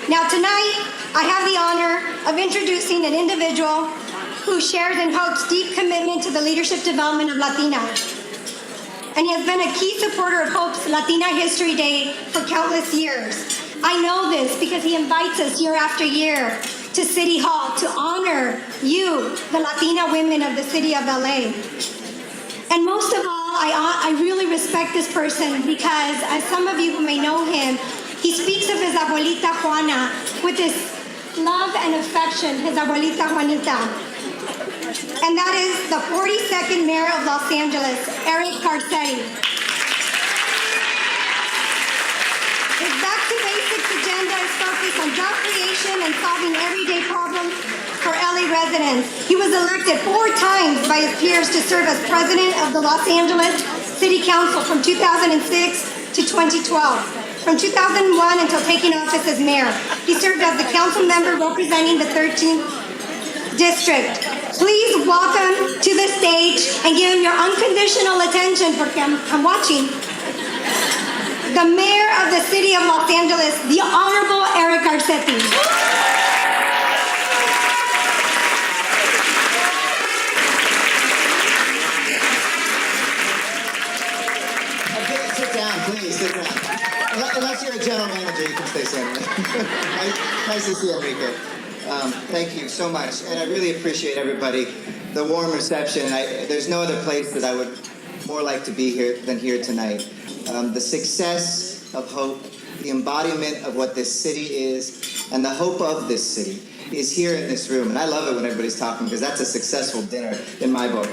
Now tonight, I have the honor of introducing an individual who shares in Hope's deep commitment to the leadership development of Latinas. And he has been a key supporter of Hope's Latina History Day for countless years. I know this because he invites us year after year to City Hall to honor you, the Latina women of the city of LA. And most of all, I really respect this person because, as some of you who may know him, he speaks of his abuelita Juana with this love and affection, his abuelita Juanita. And that is the 42nd mayor of Los Angeles, Eric Garcetti. His Back to Basics agenda is focused on job creation and solving everyday problems for LA residents. He was elected 4 times by his peers to serve as president of the Los Angeles City Council from 2006 to 2012. From 2001 until taking office as mayor, he served as the council member representing the 13th district. Please welcome to the stage and give him your unconditional attention, porque I'm watching, the mayor of the city of Los Angeles, the Honorable Eric Garcetti. Sit down, please, sit down. Unless you're a general manager, you can stay standing. Nice to see Enrique. Thank you so much, and I really appreciate everybody, the warm reception. There's no other place that I would more like to be here than here tonight. The success of Hope, the embodiment of what this city is, and the hope of this city is here in this room. And I love it when everybody's talking because that's a successful dinner in my book.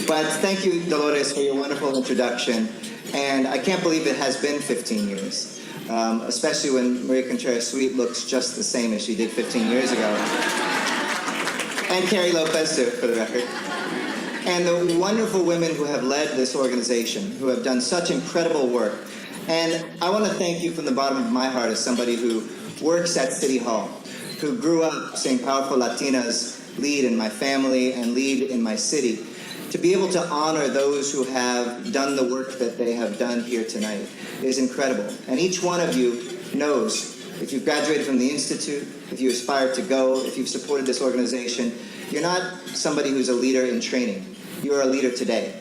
But thank you, Dolores, for your wonderful introduction. And I can't believe it has been 15 years. Especially when Maria Contreras-Sweet looks just the same as she did 15 years ago. And Carrie Lopez, too, for the record. And the wonderful women who have led this organization, who have done such incredible work. And I want to thank you from the bottom of my heart as somebody who works at City Hall, who grew up seeing powerful Latinas lead in my family and lead in my city. To be able to honor those who have done the work that they have done here tonight is incredible. And each one of you knows, if you've graduated from the Institute, if you aspire to go, if you've supported this organization, you're not somebody who's a leader in training. You're a leader today.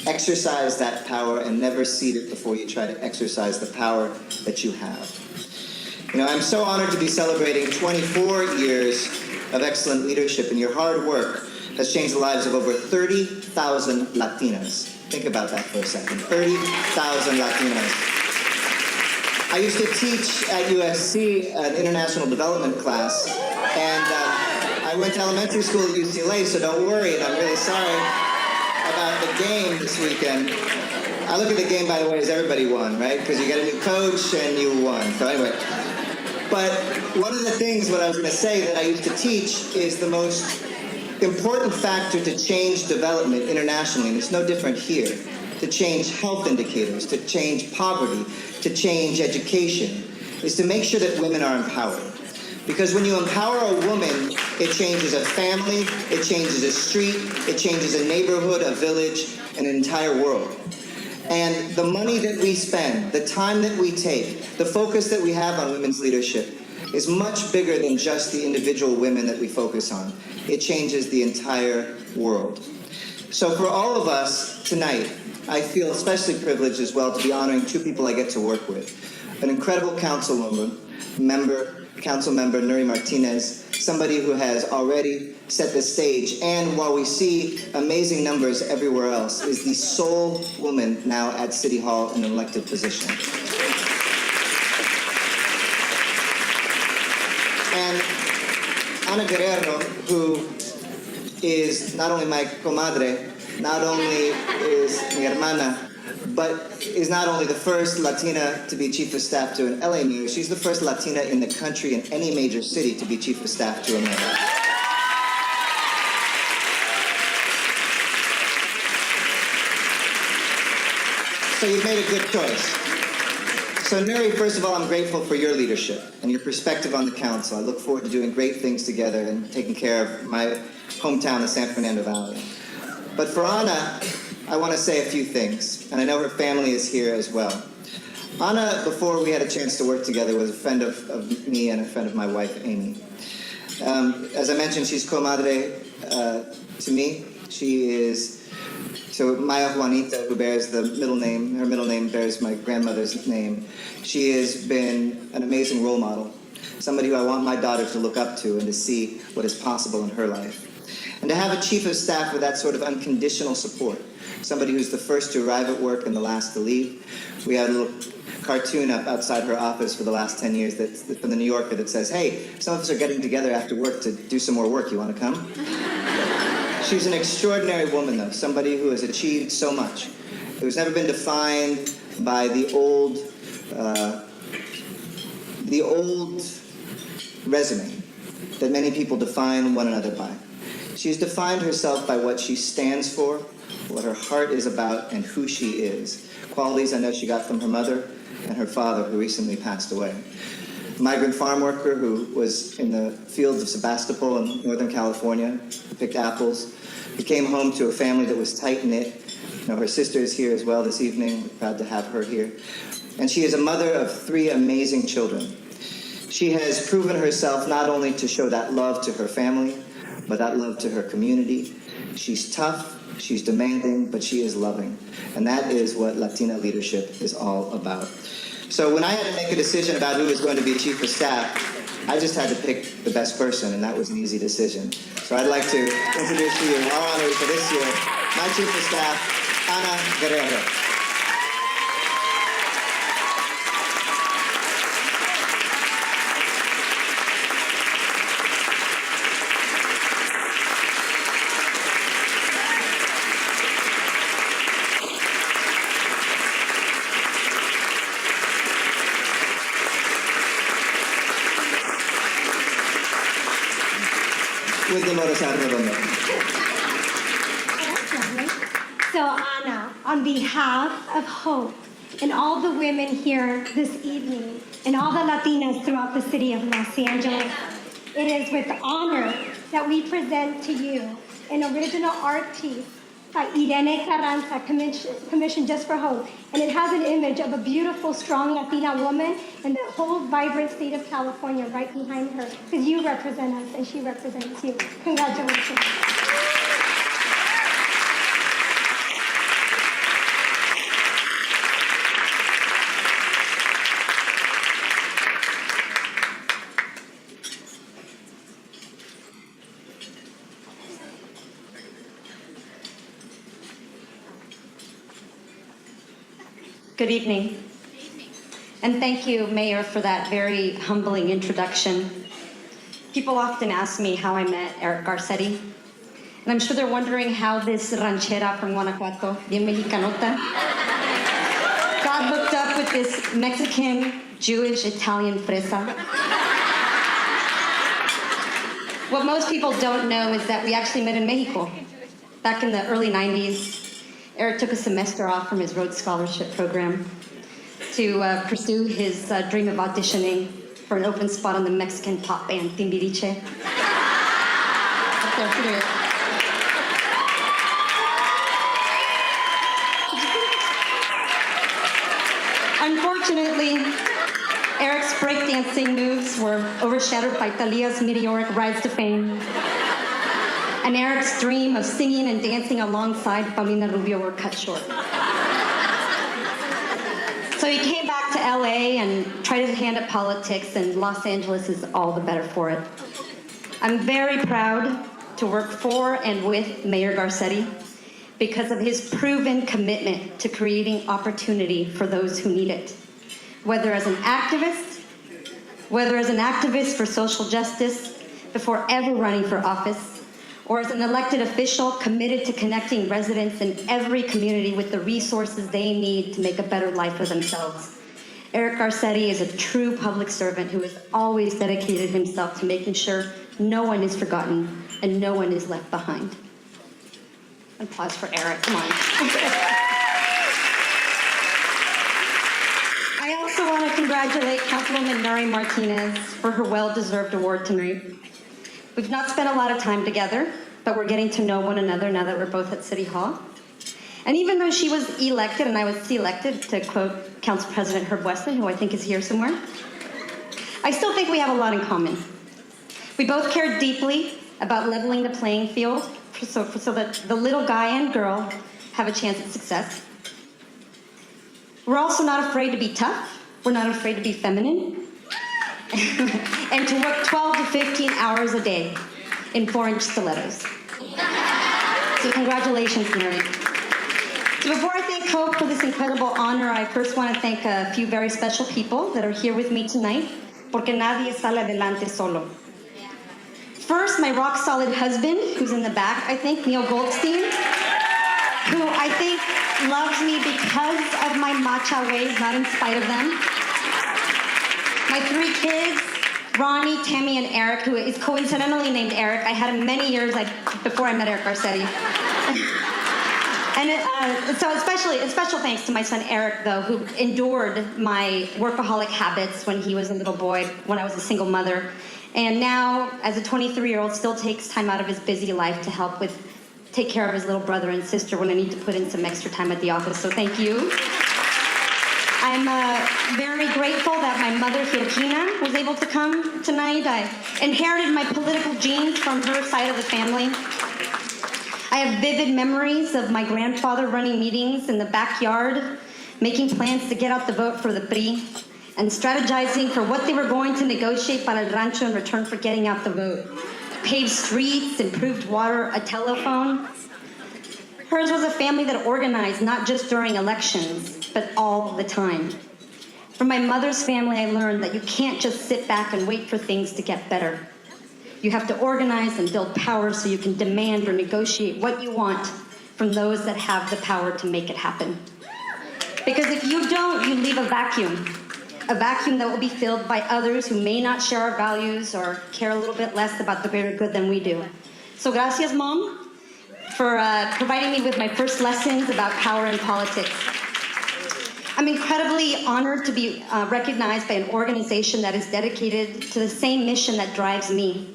Exercise that power and never cede it before you try to exercise the power that you have. You know, I'm so honored to be celebrating 24 years of excellent leadership, and your hard work has changed the lives of over 30,000 Latinas. Think about that for a second, 30,000 Latinas. I used to teach at USC an international development class, and I went to elementary school at UCLA, so don't worry, and I'm really sorry about the game this weekend. I look at the game, by the way, as everybody won, right? Because you got a new coach and you won, so anyway. But one of the things, what I was gonna say that I used to teach is the most important factor to change development internationally, and it's no different here, to change health indicators, to change poverty, to change education, is to make sure that women are empowered. Because when you empower a woman, it changes a family, it changes a street, it changes a neighborhood, a village, an entire world. And the money that we spend, the time that we take, the focus that we have on women's leadership is much bigger than just the individual women that we focus on. It changes the entire world. So for all of us tonight, I feel especially privileged as well to be honoring 2 people I get to work with. An incredible council member, Honoree Martinez, somebody who has already set the stage, and while we see amazing numbers everywhere else, is the sole woman now at City Hall in an elected position. And Ana Guerrero, who is not only my comadre, not only is mi hermana, but is not only the first Latina to be chief of staff to an LA mayor, she's the first Latina in the country in any major city to be chief of staff to a mayor. So you've made a good choice. So Nuri, first of all, I'm grateful for your leadership and your perspective on the council. I look forward to doing great things together and taking care of my hometown, the San Fernando Valley. But for Ana, I want to say a few things, and I know her family is here as well. Ana, before we had a chance to work together, was a friend of me and a friend of my wife, Amy. As I mentioned, she's comadre to me. She is, so Maya Juanita, who bears the middle name, her middle name bears my grandmother's name. She has been an amazing role model, somebody who I want my daughter to look up to and to see what is possible in her life. And to have a chief of staff with that sort of unconditional support, somebody who's the first to arrive at work and the last to leave. We had a little cartoon up outside her office for the last 10 years that's from the New Yorker that says, hey, some of us are getting together after work to do some more work. You want to come? She's an extraordinary woman, though, somebody who has achieved so much, who's never been defined by the old resume that many people define one another by. She's defined herself by what she stands for, what her heart is about, and who she is. Qualities I know she got from her mother and her father, who recently passed away. A migrant farm worker who was in the fields of Sebastopol in Northern California, who picked apples, who came home to a family that was tight-knit. You know, her sister is here as well this evening. We're proud to have her here. And she is a mother of 3 amazing children. She has proven herself not only to show that love to her family, but that love to her community. She's tough, she's demanding, but she is loving. And that is what Latina leadership is all about. So when I had to make a decision about who was going to be chief of staff, I just had to pick the best person, and that was an easy decision. So I'd like to introduce to you our honoree for this year, my chief of staff, Ana Guerrero. With the motorcycle on there. So Ana, on behalf of Hope and all the women here this evening and all the Latinas throughout the city of Los Angeles, it is with honor that we present to you an original art piece by Irene Carranza, commissioned just for Hope. And it has an image of a beautiful, strong Latina woman and the whole vibrant state of California right behind her, because you represent us and she represents you. Congratulations. Good evening. And thank you, Mayor, for that very humbling introduction. People often ask me how I met Eric Garcetti. And I'm sure they're wondering how this ranchera from Guanajuato, bien mexicanota, got hooked up with this Mexican, Jewish, Italian fresa. What most people don't know is that we actually met in Mexico. Back in the early 90s, Eric took a semester off from his Rhodes Scholarship program to pursue his dream of auditioning for an open spot on the Mexican pop band Timbiriche. Up there, for you. Unfortunately, Eric's breakdancing moves were overshadowed by Thalia's meteoric rise to fame. And Eric's dream of singing and dancing alongside Paulina Rubio were cut short. So he came back to LA and tried his hand at politics, and Los Angeles is all the better for it. I'm very proud to work for and with Mayor Garcetti because of his proven commitment to creating opportunity for those who need it. Whether as an activist for social justice before ever running for office, or as an elected official committed to connecting residents in every community with the resources they need to make a better life for themselves. Eric Garcetti is a true public servant who has always dedicated himself to making sure no one is forgotten and no one is left behind. Applause for Eric, come on. I also want to congratulate Councilwoman Nari Martinez for her well-deserved award tonight. We've not spent a lot of time together, but we're getting to know one another now that we're both at City Hall. And even though she was elected and I was selected, to quote Council President Herb Weston, who I think is here somewhere, I still think we have a lot in common. We both care deeply about leveling the playing field so that the little guy and girl have a chance at success. We're also not afraid to be tough. We're not afraid to be feminine. And to work 12 to 15 hours a day in 4-inch stilettos. So congratulations, Mary. So before I thank Hope for this incredible honor, I first want to thank a few very special people that are here with me tonight, porque nadie sale adelante solo. First, my rock-solid husband, who's in the back, I think, Neil Goldstein, who I think loves me because of my macha ways, not in spite of them. My 3 kids, Ronnie, Tammy, and Eric, who is coincidentally named Eric. I had him many years before I met Eric Garcetti. And so a special thanks to my son Eric, though, who endured my workaholic habits when he was a little boy, when I was a single mother. And now, as a 23-year-old, still takes time out of his busy life to help take care of his little brother and sister when I need to put in some extra time at the office. So thank you. I'm very grateful that my mother, Georgina, was able to come tonight. I inherited my political genes from her side of the family. I have vivid memories of my grandfather running meetings in the backyard, making plans to get out the vote for the PRI, and strategizing for what they were going to negotiate para el rancho in return for getting out the vote. Paved streets, improved water, a telephone. Hers was a family that organized not just during elections, but all the time. From my mother's family, I learned that you can't just sit back and wait for things to get better. You have to organize and build power so you can demand or negotiate what you want from those that have the power to make it happen. Because if you don't, you leave a vacuum that will be filled by others who may not share our values or care a little bit less about the greater good than we do. So gracias, Mom, for providing me with my first lessons about power in politics. I'm incredibly honored to be recognized by an organization that is dedicated to the same mission that drives me,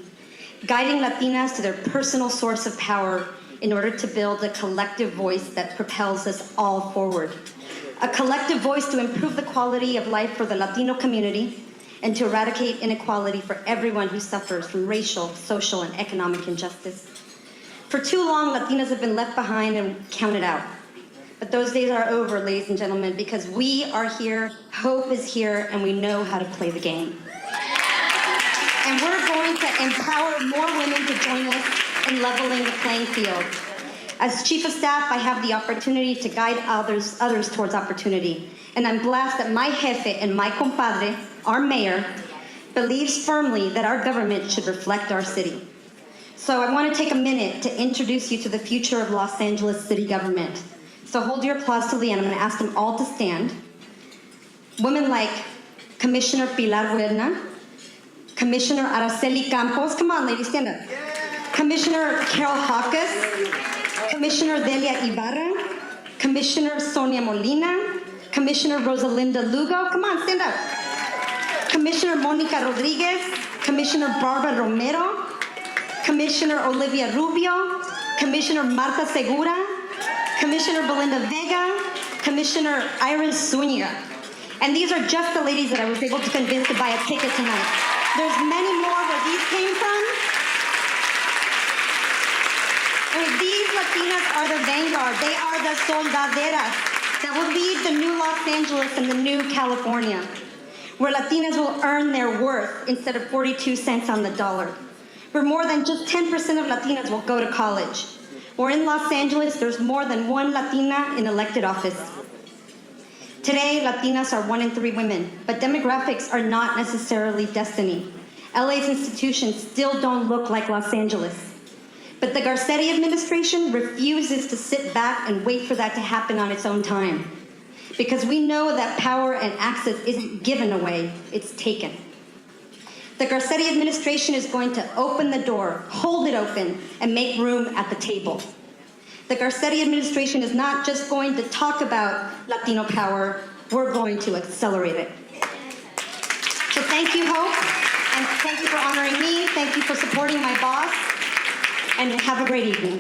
guiding Latinas to their personal source of power in order to build a collective voice that propels us all forward. A collective voice to improve the quality of life for the Latino community and to eradicate inequality for everyone who suffers from racial, social, and economic injustice. For too long, Latinas have been left behind and counted out. But those days are over, ladies and gentlemen, because we are here, hope is here, and we know how to play the game. And we're going to empower more women to join us in leveling the playing field. As Chief of Staff, I have the opportunity to guide others towards opportunity. And I'm blessed that my jefe and my compadre, our mayor, believes firmly that our government should reflect our city. So I want to take a minute to introduce you to the future of Los Angeles city government. So hold your applause till the end. I'm going to ask them all to stand. Women like Commissioner Pilar Huerna, Commissioner Araceli Campos, come on ladies, stand up. Commissioner Carol Hawkes, Commissioner Delia Ibarra, Commissioner Sonia Molina, Commissioner Rosalinda Lugo, come on, stand up. Commissioner Monica Rodriguez, Commissioner Barbara Romero, Commissioner Olivia Rubio, Commissioner Marta Segura, Commissioner Belinda Vega, Commissioner Iris Zuniga. And these are just the ladies that I was able to convince to buy a ticket tonight. There's many more where these came from. And these Latinas are the vanguard. They are the soldaderas that will lead the new Los Angeles and the new California, where Latinas will earn their worth instead of 42 cents on the dollar, where more than just 10% of Latinas will go to college, where in Los Angeles there's more than one Latina in elected office. Today, Latinas are 1 in 3 women, but demographics are not necessarily destiny. LA's institutions still don't look like Los Angeles. But the Garcetti administration refuses to sit back and wait for that to happen on its own time. Because we know that power and access isn't given away, it's taken. The Garcetti administration is going to open the door, hold it open, and make room at the table. The Garcetti administration is not just going to talk about Latino power, we're going to accelerate it. So thank you, Hope, and thank you for honoring me, thank you for supporting my boss, and have a great evening.